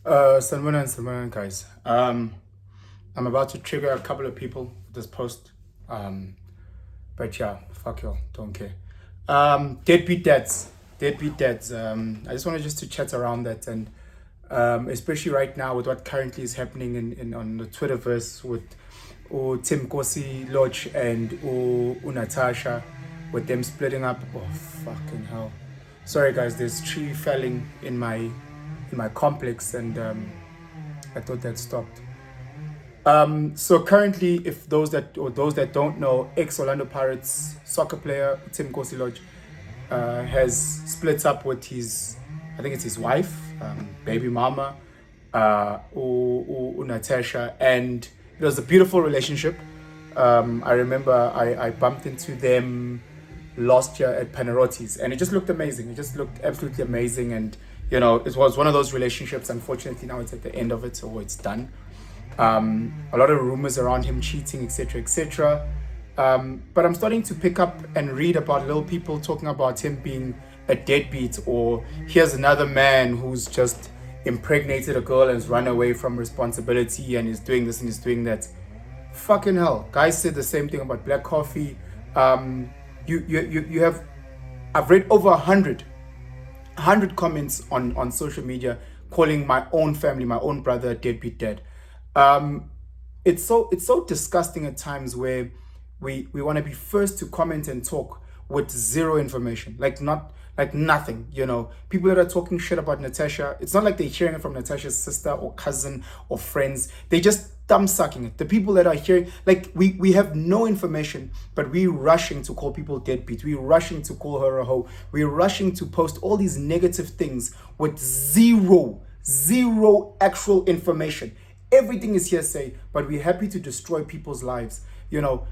Sanwana, guys. I'm about to trigger a couple of people with this post. Um, but yeah, fuck y'all, don't care. Deadbeat dads. Deadbeat dads. I just wanted just to chat around that and especially right now with what currently is happening in on the Twitterverse with Thembinkosi, Lorch and Natasha with them splitting up. Oh fucking hell. Sorry guys, there's tree felling in my complex and I thought that stopped. So currently, if those that don't know, ex-Orlando Pirates soccer player Thembinkosi Lorch has split up with I think it's his wife, baby mama, Natasha, and it was a beautiful relationship. I remember I bumped into them last year at Panarotti's, and it just looked amazing. It just looked absolutely amazing, and it was one of those relationships. Unfortunately, now it's at the end of it, so it's done. A lot of rumors around him cheating, etc., etc. But I'm starting to pick up and read about little people talking about him being a deadbeat, or here's another man who's just impregnated a girl and has run away from responsibility and is doing this and is doing that. Fucking hell, guys said the same thing about black coffee. You have, I've read over 100 comments on social media calling my own family, my own brother, a deadbeat dad. It's so disgusting at times where we want to be first to comment and talk with zero information, like nothing. People that are talking shit about Natasha, it's not like they're hearing it from Natasha's sister or cousin or friends. They just thumb sucking it. The people that are hearing, like we have no information, but we're rushing to call people deadbeat. We're rushing to call her a hoe. We're rushing to post all these negative things with zero actual information. Everything is hearsay, but we're happy to destroy people's lives.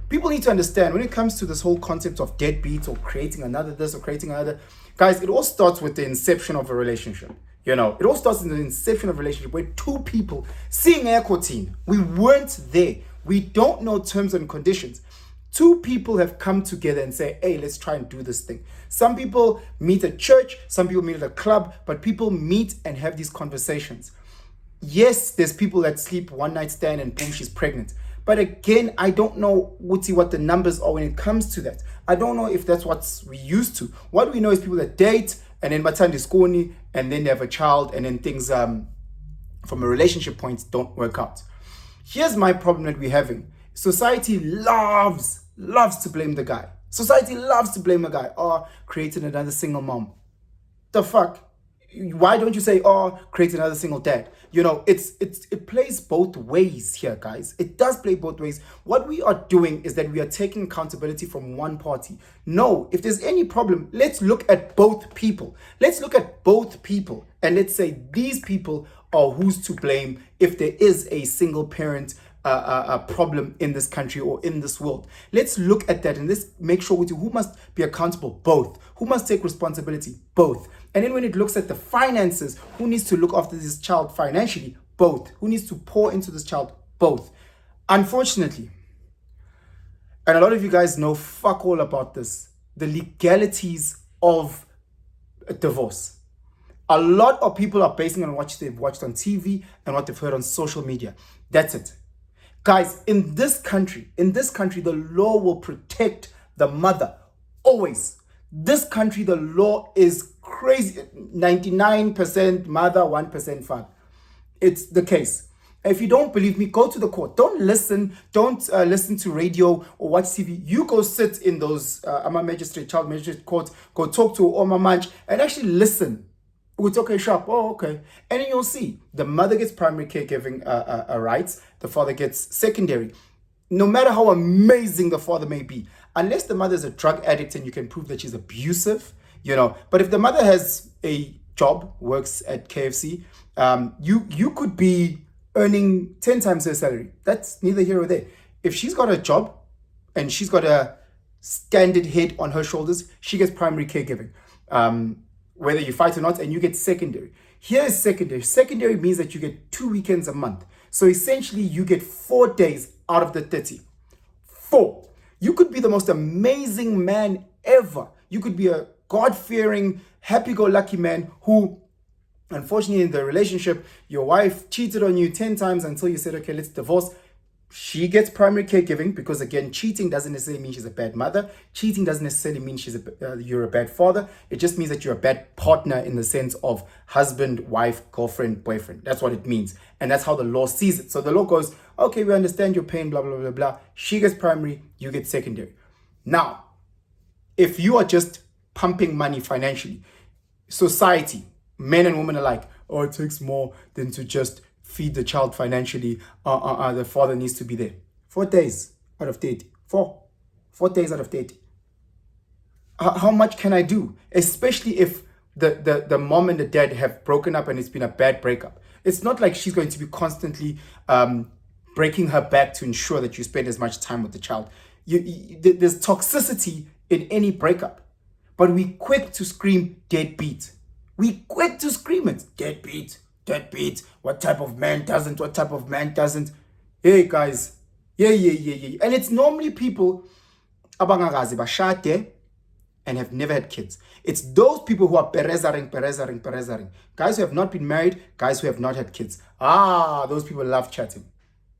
People need to understand when it comes to this whole concept of deadbeat or creating another this or creating another. Guys, it all starts with the inception of a relationship. It all starts in the inception of a relationship where two people seeing air quoting. We weren't there. We don't know terms and conditions. Two people have come together and say, hey, let's try and do this thing. Some people meet at church, some people meet at a club, but people meet and have these conversations. Yes, there's people that sleep one night stand and boom, she's pregnant. But again, I don't know what the numbers are when it comes to that. I don't know if that's what we used to. What we know is people that date and then Batandi Skoni and then they have a child and then things from a relationship point don't work out. Here's my problem that we're having. Society loves to blame the guy. Society loves to blame the guy. Oh, created another single mom. The fuck? Why don't you say, oh, create another single dad? It plays both ways here, guys. It does play both ways. What we are doing is that we are taking accountability from one party. No, if there's any problem, let's look at both people. Let's look at both people and let's say these people are who's to blame if there is a single parent a problem in this country or in this world. Let's look at that and let's make sure who must be accountable. Both. Who must take responsibility? Both. And then when it looks at the finances, who needs to look after this child financially? Both. Who needs to pour into this child? Both. Unfortunately, and a lot of you guys know fuck all about this, the legalities of a divorce. A lot of people are basing on what they've watched on TV and what they've heard on social media. That's it. Guys, in this country, the law will protect the mother. Always. This country, the law is crazy. 99% mother, 1% father. It's the case. If you don't believe me, go to the court. Don't listen to radio or watch TV. You go sit in those child magistrate court, go talk to Oma Manch and actually listen. It's okay, sharp. Oh, okay. And then you'll see the mother gets primary caregiving rights. The father gets secondary. No matter how amazing the father may be, unless the mother is a drug addict and you can prove that she's abusive, But if the mother has a job, works at KFC, you could be earning 10 times her salary. That's neither here or there. If she's got a job and she's got a standard head on her shoulders, she gets primary caregiving. Whether you fight or not, and you get secondary. Here is secondary. Secondary means that you get 2 weekends a month. So essentially, you get 4 days out of the 30. 4. You could be the most amazing man ever. You could be a God-fearing, happy-go-lucky man who Unfortunately, in the relationship, your wife cheated on you 10 times until you said, okay, let's divorce. She gets primary caregiving because, again, cheating doesn't necessarily mean she's a bad mother. Cheating doesn't necessarily mean you're a bad father. It just means that you're a bad partner in the sense of husband, wife, girlfriend, boyfriend. That's what it means. And that's how the law sees it. So the law goes, okay, we understand your pain, blah, blah, blah, blah. She gets primary, you get secondary. Now, if you are just pumping money financially, society, men and women alike, oh, it takes more than to just feed the child financially. The father needs to be there. 4 days out of 30. 4 days out of 30. How much can I do? Especially if the mom and the dad have broken up and it's been a bad breakup. It's not like she's going to be constantly breaking her back to ensure that you spend as much time with the child. There's toxicity in any breakup. But we quick to scream deadbeat. We quick to scream it. Deadbeat, deadbeat. What type of man doesn't? What type of man doesn't? Hey guys. Yeah. And it's normally people abangagazi bashade and have never had kids. It's those people who are perezaring. Guys who have not been married, guys who have not had kids. Those people love chatting.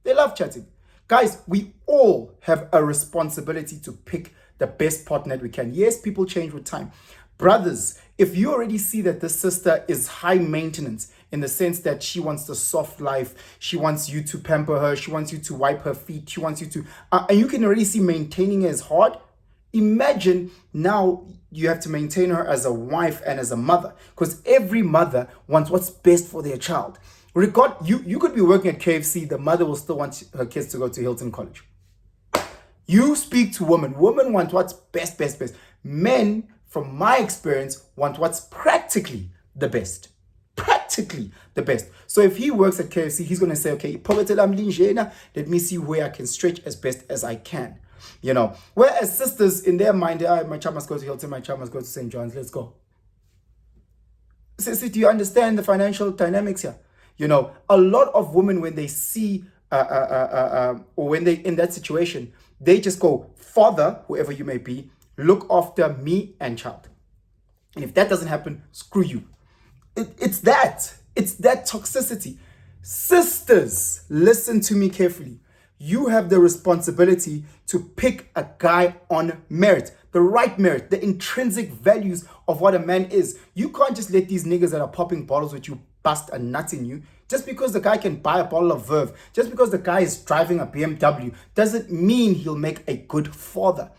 They love chatting. Guys, we all have a responsibility to pick the best partner that we can. Yes, people change with time. Brothers, if you already see that this sister is high maintenance in the sense that she wants the soft life, she wants you to pamper her, she wants you to wipe her feet, she wants you to, and you can already see maintaining her is hard. Imagine now you have to maintain her as a wife and as a mother, because every mother wants what's best for their child. You could be working at KFC, the mother will still want her kids to go to Hilton College. You speak to women. Women want what's best. Men, from my experience, want what's practically the best. Practically the best. So if he works at KFC, he's going to say, okay, let me see where I can stretch as best as I can. You know, whereas sisters, in their mind, my child must go to Hilton, my child must go to St. John's, let's go. So, do you understand the financial dynamics here? You know, a lot of women, when they see, or when they're in that situation, they just go, father, whoever you may be, look after me and child. And if that doesn't happen, screw you. It's that toxicity. Sisters, listen to me carefully. You have the responsibility to pick a guy on merit, the right merit, the intrinsic values of what a man is. You can't just let these niggas that are popping bottles with you bust a nut in you. Just because the guy can buy a bottle of Verve, just because the guy is driving a BMW, doesn't mean he'll make a good father.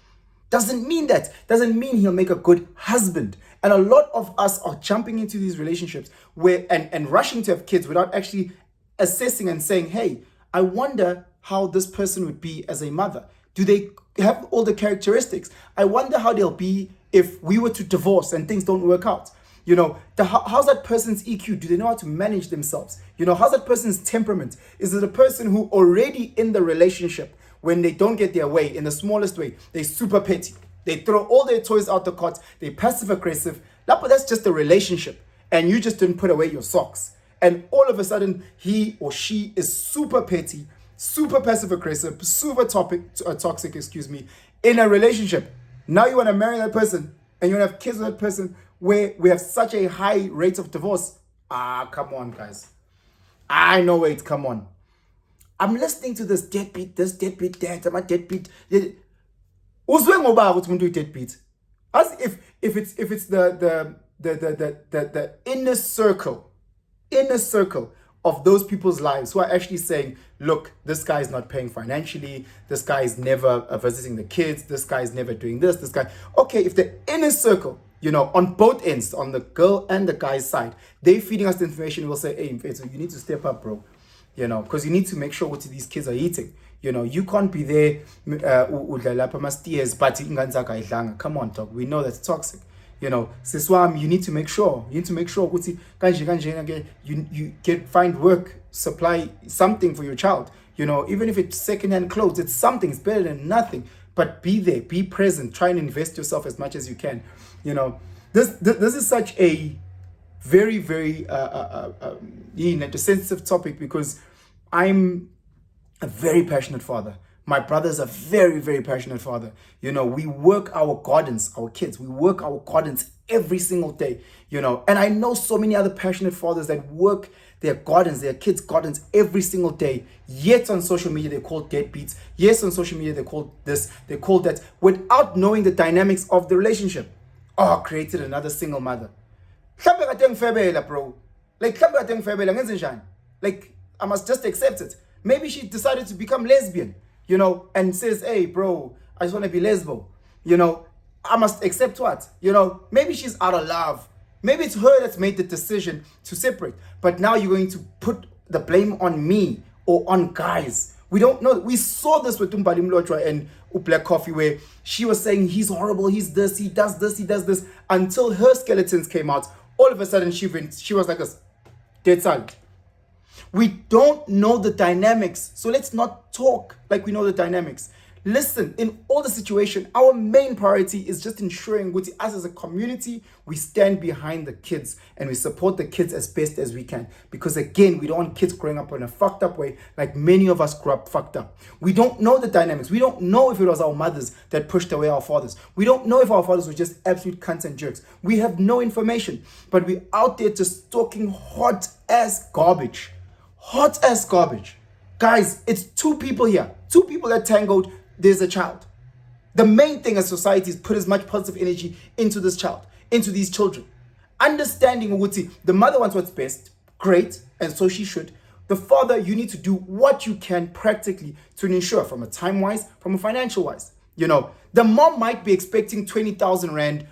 Doesn't mean that. Doesn't mean he'll make a good husband. And a lot of us are jumping into these relationships where and rushing to have kids without actually assessing and saying, hey, I wonder how this person would be as a mother. Do they have all the characteristics? I wonder how they'll be if we were to divorce and things don't work out. You know, how's that person's EQ? Do they know how to manage themselves? You know, how's that person's temperament? Is it a person who already in the relationship, when they don't get their way, in the smallest way, they're super petty. They throw all their toys out the cot. They're passive aggressive. But that's just a relationship. And you just didn't put away your socks. And all of a sudden, he or she is super petty, super passive aggressive, super toxic, in a relationship. Now you want to marry that person and you want to have kids with that person where we have such a high rate of divorce. Come on, guys. I know wait, come on. I'm listening to this deadbeat dad, I'm a deadbeat. Uzwe ngoba ukuthi umuntu deadbeat. As if it's the inner circle of those people's lives who are actually saying, look, this guy is not paying financially, this guy is never visiting the kids, this guy is never doing this guy. Okay, if the inner circle, you know, on both ends, on the girl and the guy's side, they feeding us the information, we'll say, hey, so you need to step up, bro. You know, because you need to make sure what these kids are eating. You know, you can't be there, come on, dog. We know that's toxic. You know, Siswam, you need to make sure. You find work, supply something for your child. You know, even if it's secondhand clothes, it's something. It's better than nothing. But be there, be present. Try and invest yourself as much as you can. You know, this is such a very, very sensitive topic because I'm a very passionate father. My brother's a very, very passionate father. We work our gardens, our kids, we work our gardens every single day, And I know so many other passionate fathers that work their gardens, their kids' gardens every single day. Yet on social media, they're called deadbeats. Yes, on social media, they're called this, they're called that, without knowing the dynamics of the relationship. Created another single mother. Bro. Like, I must just accept it. Maybe she decided to become lesbian, and says, hey, bro, I just want to be lesbo. I must accept what? Maybe she's out of love. Maybe it's her that's made the decision to separate. But now you're going to put the blame on me or on guys. We don't know. We saw this with Lorch and Black Coffee, where she was saying he's horrible, he's this, he does this, until her skeletons came out. All of a sudden, she was like a dead silent. We don't know the dynamics, so let's not talk like we know the dynamics. Listen, in all the situation, our main priority is just ensuring us as a community, we stand behind the kids and we support the kids as best as we can. Because again, we don't want kids growing up in a fucked up way like many of us grew up fucked up. We don't know the dynamics. We don't know if it was our mothers that pushed away our fathers. We don't know if our fathers were just absolute cunts and jerks. We have no information. But we're out there just talking hot ass garbage. Hot ass garbage. Guys, it's two people here. Two people that tangled. There's a child. The main thing as society is put as much positive energy into this child, into these children. Understanding Uguti, the mother wants what's best, great, and so she should. The father, you need to do what you can practically to ensure, from a time-wise, from a financial-wise. The mom might be expecting 20,000 Rand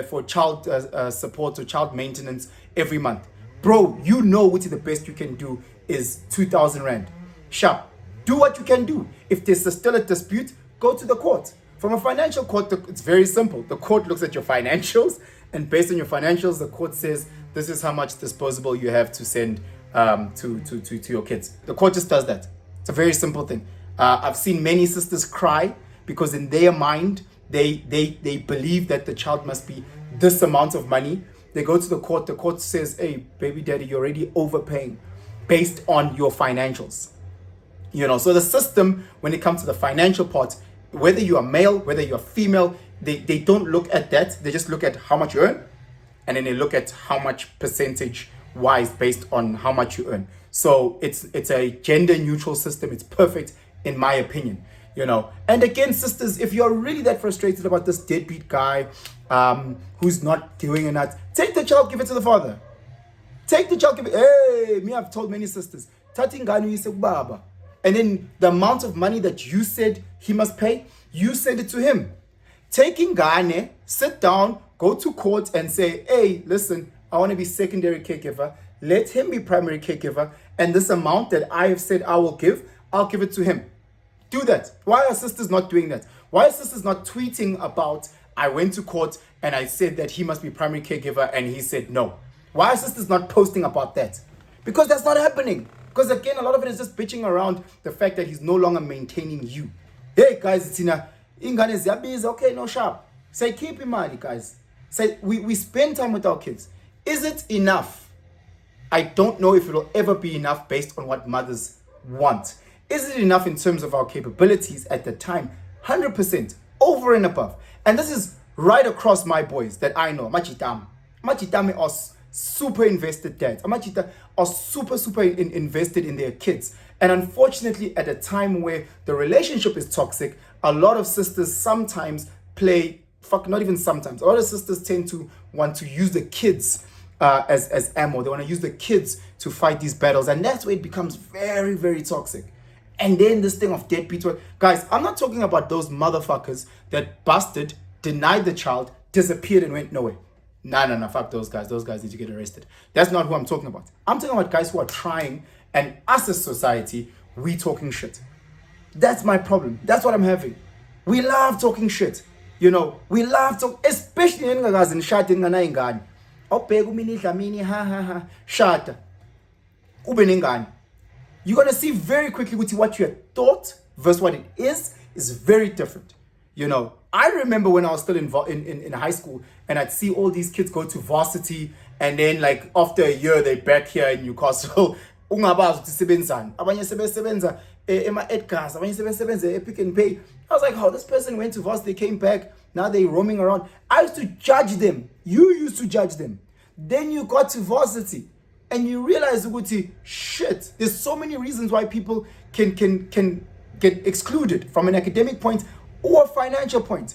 for child support or child maintenance every month. Bro, Uguti, the best you can do is 2,000 Rand. Sharp. Do what you can do. If there's still a dispute, go to the court. From a financial court, it's very simple. The court looks at your financials, and based on your financials, the court says, this is how much disposable you have to send to your kids. The court just does that. It's a very simple thing. I've seen many sisters cry because in their mind, they believe that the child must be this amount of money. They go to the court says, hey, baby daddy, you're already overpaying based on your financials. So the system, when it comes to the financial part, whether you are male, whether you are female, they don't look at that. They just look at how much you earn, and then they look at how much percentage-wise based on how much you earn. So it's a gender-neutral system. It's perfect, in my opinion. And again, sisters, if you're really that frustrated about this deadbeat guy who's not doing enough, take the child, give it to the father. Take the child, give it. Hey, I've told many sisters, Tatinganu, you say, Baba. And then the amount of money that you said he must pay, you send it to him. Taking Gane, sit down, go to court and say, hey, listen, I want to be secondary caregiver. Let him be primary caregiver. And this amount that I have said I will give, I'll give it to him. Do that. Why are sisters not doing that? Why are sisters not tweeting about, I went to court and I said that he must be primary caregiver and he said no? Why are sisters not posting about that? Because that's not happening. Because again, a lot of it is just bitching around the fact that he's no longer maintaining you. Hey guys, it's ingane ziyabiza, okay, no sharp. Say keep in mind, guys. Say we spend time with our kids. Is it enough? I don't know if it'll ever be enough based on what mothers want. Is it enough in terms of our capabilities at the time? 100%, over and above. And this is right across my boys that I know. Machitame are super invested dads. Amachita are super invested in their kids. And unfortunately, at a time where the relationship is toxic, a lot of sisters sometimes not even sometimes, a lot of sisters tend to want to use the kids as ammo. They want to use the kids to fight these battles. And that's where it becomes very, very toxic. And then this thing of deadbeat. Guys, I'm not talking about those motherfuckers that busted, denied the child, disappeared and went nowhere. No, fuck those guys. Those guys need to get arrested. That's not who I'm talking about. I'm talking about guys who are trying, and us as society, we talking shit. That's my problem. That's what I'm having. We love talking shit. We love talking, especially in guys in shouting ngana ingane. Obheka uminidla mini ha shata. Ube nengane. You're going to see very quickly what you had thought versus what it is very different. I remember when I was still in high school and I'd see all these kids go to varsity and then like after a year they're back here in Newcastle. Ungabazi ukuthi sebenzani. Abanye sebesebenza Edgar's, when you Pick and Pay. I was like, oh, this person went to Voss, they came back, now they roaming around. I used to judge them. You used to judge them. Then you got to varsity and you realize, shit, there's so many reasons why people can get excluded from an academic point or a financial point.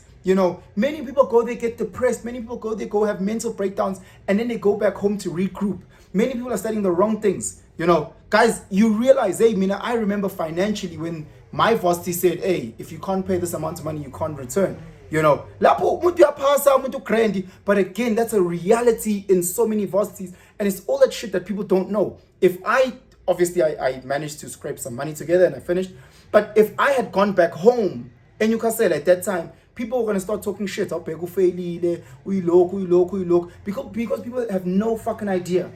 Many people go, they get depressed. Many people go, they go have mental breakdowns, and then they go back home to regroup. Many people are studying the wrong things. Guys, you realize, hey, I remember financially when my varsity said, hey, if you can't pay this amount of money, you can't return. But again, that's a reality in so many varsities, and it's all that shit that people don't know. Obviously I managed to scrape some money together and I finished, but if I had gone back home, and you can say at that time, people were going to start talking shit, because people have no fucking idea.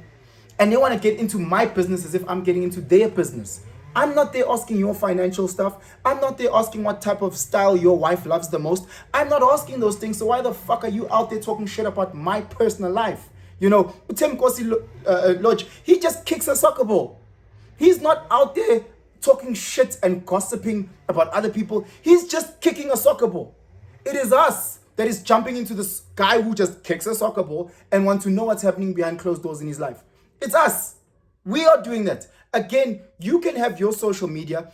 And they want to get into my business as if I'm getting into their business. I'm not there asking your financial stuff. I'm not there asking what type of style your wife loves the most. I'm not asking those things. So why the fuck are you out there talking shit about my personal life? Thembinkosi Lorch, he just kicks a soccer ball. He's not out there talking shit and gossiping about other people. He's just kicking a soccer ball. It is us that is jumping into this guy who just kicks a soccer ball and want to know what's happening behind closed doors in his life. It's us. We are doing that. Again, you can have your social media,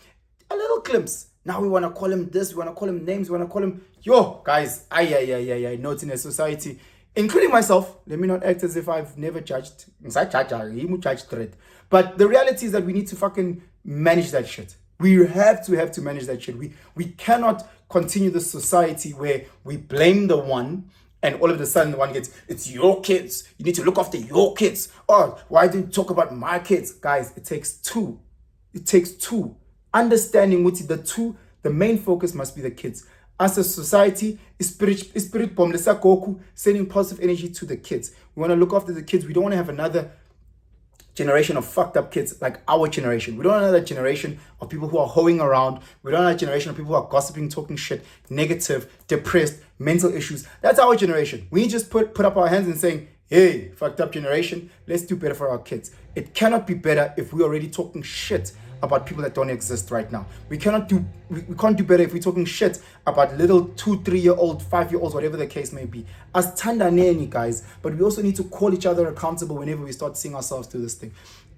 a little glimpse. Now we want to call him this, we want to call him names, we want to call him, guys, not in a society, including myself. Let me not act as if I've never judged. But the reality is that we need to fucking manage that shit. We have to manage that shit. We cannot continue this society where we blame the one, and all of a sudden the one gets, it's your kids. You need to look after your kids. Or why do you talk about my kids? Guys, it takes two. It takes two. Understanding what the main focus must be the kids. As a society, spirit bomb, sending positive energy to the kids. We want to look after the kids. We don't want to have another generation of fucked up kids like our generation. We don't want another generation of people who are hoeing around. We don't want a generation of people who are gossiping, talking shit, negative, depressed, mental issues. That's our generation. We just put up our hands and saying, hey, fucked up generation, let's do better for our kids. It cannot be better if we're already talking shit about people that don't exist right now. We can't do better if we're talking shit about little 2-3-year-old, 5-year-olds, whatever the case may be. As Thandaneni, guys, but we also need to call each other accountable whenever we start seeing ourselves do this thing.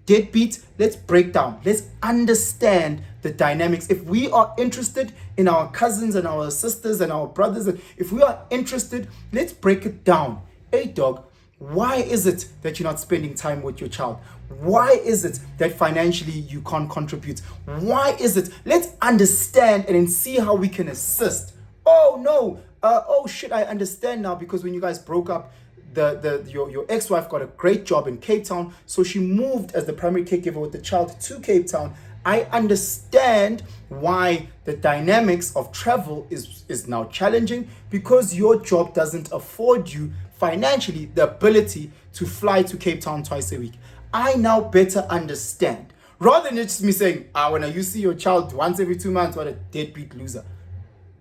Deadbeat, let's break down. Let's understand the dynamics. If we are interested in our cousins and our sisters and our brothers, if we are interested, let's break it down. Hey, dog, why is it that you're not spending time with your child? Why is it that financially you can't contribute? Why is it? Let's understand and then see how we can assist. Oh no, oh shit, I understand now, because when you guys broke up, your ex-wife got a great job in Cape Town, so she moved as the primary caregiver with the child to Cape Town. I understand why the dynamics of travel is now challenging, because your job doesn't afford you financially the ability to fly to Cape Town twice a week. I now better understand. Rather than just me saying, when you see your child once every 2 months, what a deadbeat loser.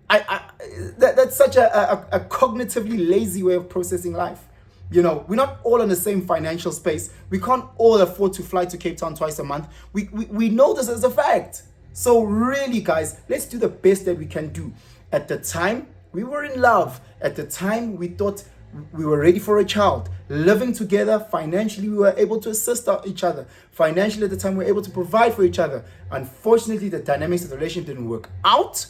That's such a cognitively lazy way of processing life. We're not all in the same financial space. We can't all afford to fly to Cape Town twice a month. We know this as a fact. So really, guys, let's do the best that we can do. At the time, we were in love. At the time, we thought we were ready for a child. Living together, financially, we were able to assist each other. Financially, at the time, we were able to provide for each other. Unfortunately, the dynamics of the relationship didn't work out.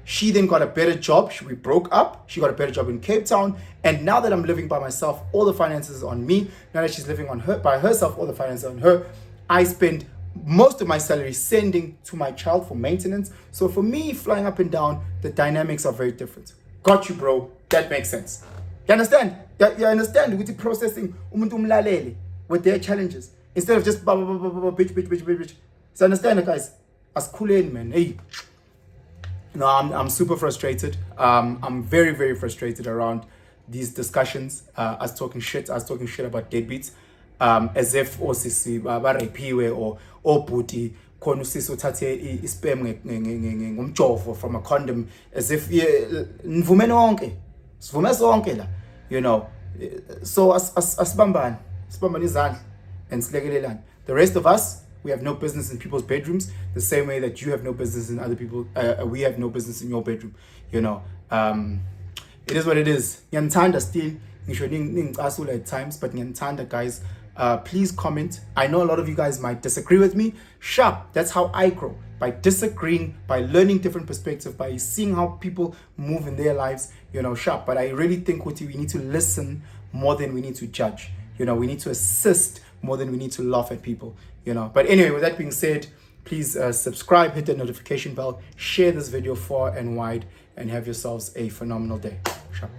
She then got a better job. We broke up. She got a better job in Cape Town. And now that I'm living by myself, all the finances are on me. Now that she's living by herself, all the finances are on her. I spend most of my salary sending to my child for maintenance. So for me, flying up and down, the dynamics are very different. Got you, bro. That makes sense. You understand? You understand with the processing with their challenges instead of just bitch. So understand, guys. As cool in, man. Hey, I'm super frustrated. I'm very, very frustrated around these discussions. Us talking shit about deadbeats, as if osisi barapiwe or booty khona usisi uthathe ispam ngomjovo from a condom, as if nivume nonke sivume sonke la, so asibambane izandla and silekelelane. The rest of us, We have no business in people's bedrooms, the same way that you have no business in other people. We have no business in your bedroom. You know, it is what it is. Ngiyantanda still, ngisho at times, but ngiyantanda, guys. Please comment. I know a lot of you guys might disagree with me. Sharp. That's how I grow. By disagreeing, by learning different perspectives, by seeing how people move in their lives, you know, sharp. But I really think we need to listen more than we need to judge. You know, we need to assist more than we need to laugh at people, you know. But anyway, with that being said, please subscribe, hit the notification bell, share this video far and wide, and have yourselves a phenomenal day. Sharp.